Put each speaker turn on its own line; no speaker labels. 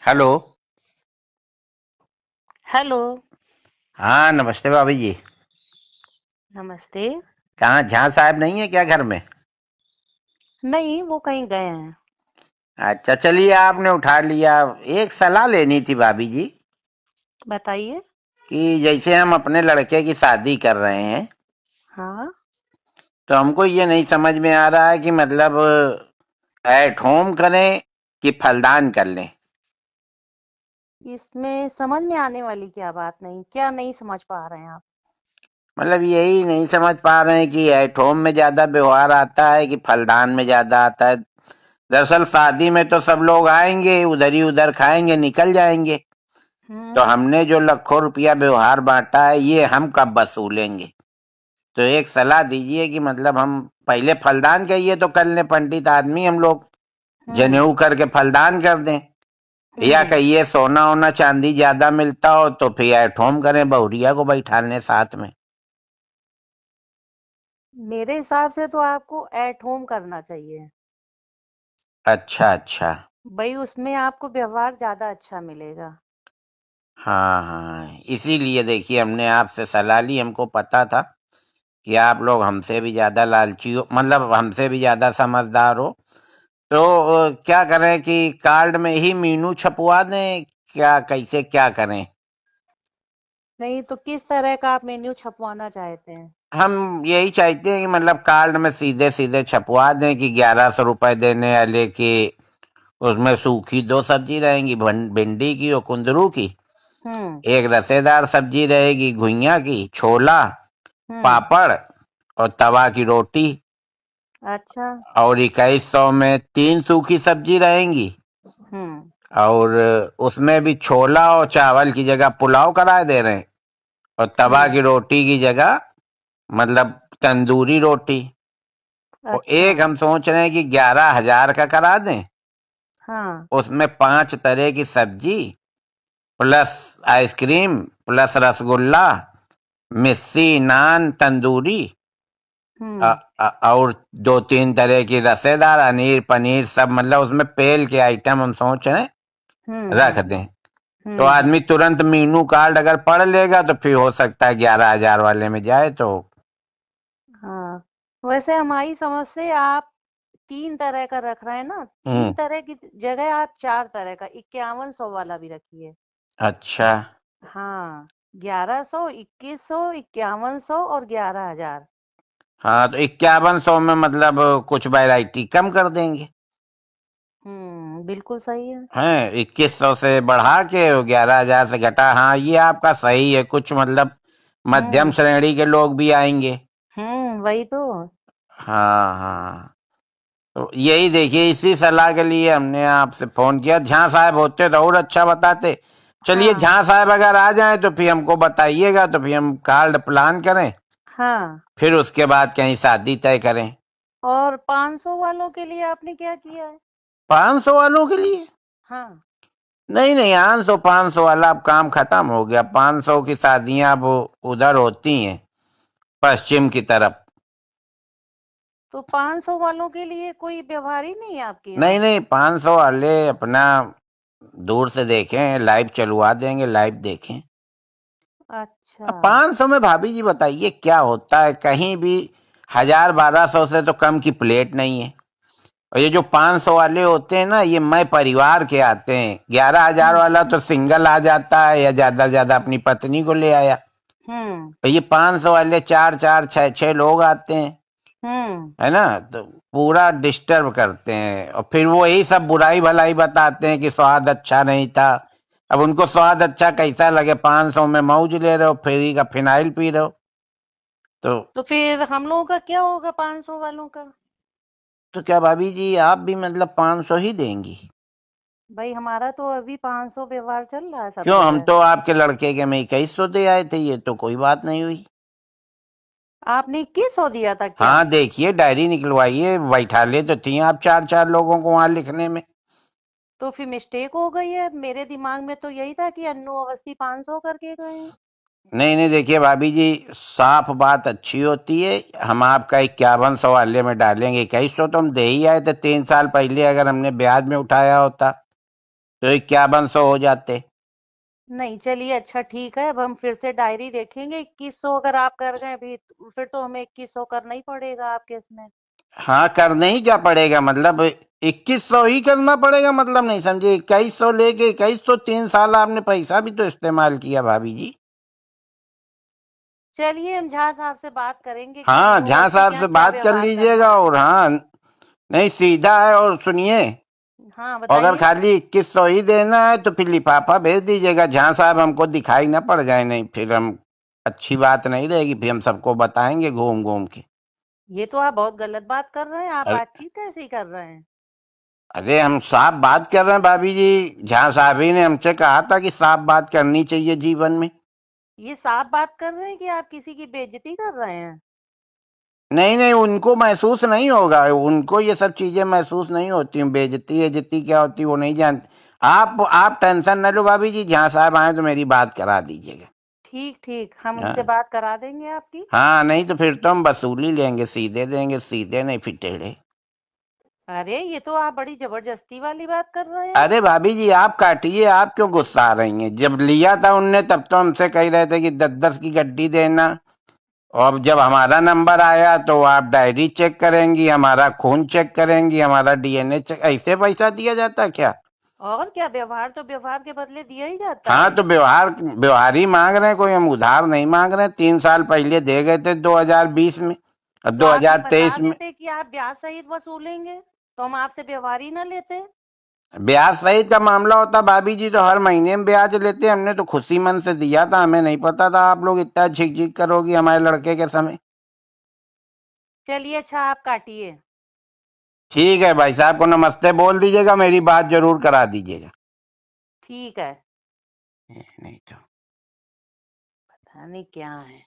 Hello.
Hello.
हाँ, नमस्ते भाभी जी।
नमस्ते।
कहाँ झा साहब नहीं है क्या घर में?
नहीं, वो कहीं गए हैं।
अच्छा, चलिए आपने उठा लिया। एक सलाह लेनी थी भाभी जी
बताइए।
कि जैसे हम अपने लड़के की शादी कर रहे हैं,
हाँ।
तो हमको ये नहीं समझ में आ रहा है कि मतलब एट होम करें कि फलदान कर लें।
इसमें समझ में आने वाली क्या बात नहीं, क्या नहीं समझ पा रहे हैं आप?
मतलब यही नहीं समझ पा रहे हैं कि एट होम में ज्यादा व्यवहार आता है कि फलदान में ज्यादा आता है। दरअसल शादी में तो सब लोग आएंगे, उधर ही उधर खाएंगे, निकल जाएंगे। तो
हम्म।
हमने जो लाखों रुपया व्यवहार बांटा है, ये हम कब वसूलेंगे? तो एक सलाह दीजिए कि मतलब हम पहले फलदान का ये तो कर लें, पंडित आदमी हम लोग,
हम्म।
जनेऊ करके फलदान कर दें। या
हम्म।
कहिए सोना ओना चांदी ज्यादा मिलता हो तो फिर एट होम करें, बहुरिया को बैठा लें साथ में।
मेरे हिसाब से तो आपको एट होम करना चाहिए।
अच्छा अच्छा।
भाई उसमें आपको व्यवहार ज्यादा अच्छा मिलेगा।
हाँ हाँ, इसीलिए देखिए हमने आपसे सलाह ली। हमको पता था कि आप लोग हमसे भी ज्यादा लालची हो, मतलब हमसे भी ज्यादा समझदार हो। तो क्या करें कि कार्ड में ही मीनू छपवा दें, क्या कैसे क्या करें?
नहीं तो किस तरह का आप मेन्यू छपवाना चाहते हैं?
हम यही चाहते हैं कि मतलब कार्ड में सीधे सीधे छपवा दें कि 1100 रुपए देने वाले की, उसमें सूखी दो सब्जी रहेंगी, भिंडी की और कुंदरू की।
हम्म।
एक रसेदार सब्जी रहेगी, घुइयां की, छोला,
हम्म।
पापड़ और तवा की रोटी।
अच्छा।
और 2100 में 3 सूखी सब्जी रहेंगी।
हम्म।
और उसमें भी छोला और चावल की जगह पुलाव करा दे रहे हैं। और तवा
हम्म।
की रोटी की जगह मतलब तंदूरी रोटी। और
अच्छा।
एक हम सोच रहे हैं कि 11,000 का करा दें।
हाँ।
उसमें 5 तरह की सब्जी प्लस आइसक्रीम प्लस रसगुल्ला, मिस्सी, नान, तंदूरी,
हम्म।
और 2-3 तरह की रसेदार, अनीर, पनीर, सब मतलब उसमें पेल के आइटम हम सोच रहे हैं रख
हम्म।
दें। तो
हम्म।
आदमी तुरंत मीनू कार्ड अगर पढ़ लेगा तो फिर हो सकता है 11,000 वाले में जाए तो।
हाँ, वैसे हमारी समझ से आप 3 तरह का रख रहे हैं ना, 3
हम्म।
तरह की जगह आप 4 तरह का 5100 वाला भी रखिए।
अच्छा।
हाँ, 1100, 2100, 5100 और 11,000।
हाँ, तो 5100 में मतलब कुछ वैरायटी कम कर देंगे।
बिल्कुल सही है।
हैं, 2100 से बढ़ा के 11,000 से घटा। हाँ, ये आपका सही है। कुछ मतलब मध्यम
हम्म।
श्रेणी के लोग भी आएंगे।
वही तो।
हाँ हाँ। तो यही देखिए, इसी सलाह के लिए हमने आपसे फोन किया। झा साहब होते तो और अच्छा बताते। चलिए,
हाँ।
झा साहब अगर आ जाएं तो फिर हमको बताइएगा, तो फिर हम कार्ड प्लान करें,
हाँ।
फिर उसके बाद कहीं शादी तय करें।
और 500 वालों के लिए आपने क्या किया है?
500 वालों के लिए?
हाँ।
नहीं नहीं, 500 वाला अब काम खत्म हो गया। 500 की शादियां अब उधर होती हैं, पश्चिम की तरफ।
तो 500 वालों के लिए कोई व्यवहार ही नहीं है आपके
नहीं
यहाँ?
नहीं, 500 वाले अपना दूर से देखें, लाइव चलवा देंगे, लाइव देखें।
अच्छा।
अब 500 में भाभी जी बताइए क्या होता है? कहीं भी 1000-1200 से तो कम की प्लेट नहीं है। और ये जो 500 वाले होते हैं ना, ये मैं परिवार के आते हैं। 11,000
हुँ।
वाला तो सिंगल आ जाता है, या ज्यादा से ज्यादा अपनी पत्नी को ले आया।
हुँ।
और ये 500 वाले 4-4 6-6 लोग आते हैं,
हुँ।
है ना? तो पूरा डिस्टर्ब करते हैं, और फिर वो यही सब बुराई भलाई बताते हैं कि स्वाद अच्छा नहीं था। अब उनको स्वाद अच्छा कैसा लगे? 500 में मौज ले रहे हो, फ्री का फिनाइल पी रहे हो। तो
तो फिर हम लोगों का क्या होगा 500 वालों का?
तो क्या भाभी जी आप भी मतलब 500 ही देंगी?
भाई हमारा तो अभी 500 व्यवहार चल रहा है सब
क्यों, हम
जगह।
तो आपके लड़के के में 2100 दे आए थे, ये तो कोई बात नहीं हुई।
आपने 2100 दिया था क्या?
हाँ, देखिए डायरी निकलवाइए, बैठा ले तो थी आप 4-4 लोगों को वहां लिखने में।
तो फिर मिस्टेक हो गई है। मेरे दिमाग में तो यही था कि अन्नू अवस्थी 500 करके गए हैं।
नहीं नहीं, देखिए भाभी जी, साफ बात अच्छी होती है। हम आपका 5100 वाले में डालेंगे। 2100 तो हम दे ही आए थे 3 साल पहले, अगर हमने ब्याज में उठाया होता तो 5100 हो जाते।
नहीं, चलिए अच्छा ठीक है, अब हम फिर से डायरी देखेंगे। 2100 अगर आप कर गए भी, फिर तो हमें 2100 करना ही पड़ेगा आपके इसमें।
हाँ, करने ही क्या पड़ेगा, मतलब 2100 ही करना पड़ेगा, मतलब नहीं समझे। 2100 लेके 2100, 3 साल आपने पैसा भी तो इस्तेमाल किया भाभी जी।
चलिए हम झा साहब से बात करेंगे कि
हाँ,
वो
झा साहब
क्या
से
क्या
बात कर
व्यवहार करना
लीजिएगा।
है।
और हाँ, नहीं सीधा है। और सुनिए,
हाँ
अगर
बताइए।
खाली 2100 ही देना है तो फिर लिफाफा भेज दीजिएगा। झा साहब हमको दिखाई ना पड़ जाए, नहीं फिर हम अच्छी बात नहीं रहेगी, फिर हम सबको बताएंगे घूम घूम के।
ये तो आप बहुत गलत बात कर रहे हैं, आप
अरे
बातचीत कैसी कर रहे हैं।
अरे, हम साफ बात कर रहे हैं भाभी जी। झा साहब ही ने हमसे कहा था कि साफ बात करनी चाहिए जीवन में।
ये साफ बात कर रहे हैं कि आप किसी की बेइज्जती कर रहे हैं।
नहीं नहीं, उनको महसूस नहीं होगा, उनको ये सब चीजें महसूस नहीं होती। बेइज्जती इज्जती क्या होती है वो नहीं जानते। आप टेंशन न लो भाभी जी, जहाँ साहब आए तो मेरी बात करा दीजिएगा।
ठीक ठीक, हम उनसे
हाँ
बात करा देंगे आपकी।
हाँ, नहीं तो फिर तो हम वसूली लेंगे, सीधे देंगे, सीधे नहीं फिर टेढ़े।
अरे ये तो आप बड़ी जबरदस्ती वाली बात कर रहे हैं।
अरे भाभी जी आप काटिए, आप क्यों गुस्सा आ रही हैं। जब लिया था उनने तब तो हमसे कह रहे थे कि 10-10 की गड्डी देना। और जब हमारा नंबर आया तो आप डायरी चेक करेंगी, हमारा खून चेक करेंगी, हमारा डीएनए चेक। ऐसे पैसा दिया जाता क्या।
और क्या, व्यवहार तो व्यवहार के बदले दिया ही जाता
हाँ,
है।
तो व्यवहार व्यवहार ही मांग रहे हैं, कोई हम उधार नहीं मांग रहे हैं। 3 साल पहले दे गए थे 2020 में और
तो आप ये बता
2023 में।
देते कि आप ब्याज सहित वसूलेंगे, तो हम आपसे व्यवहार ही ना लेते।
ब्याज सहित का मामला होता भाभी जी तो हर महीने में ब्याज लेते। हमने तो खुशी मन से दिया था, हमें नहीं पता था आप लोग इतना झिक झिक करोगी हमारे लड़के के समय।
चलिए अच्छा, आप काटिए।
ठीक है, भाई साहब को नमस्ते बोल दीजिएगा, मेरी बात जरूर करा दीजिएगा।
ठीक है।
नहीं तो
पता नहीं क्या है।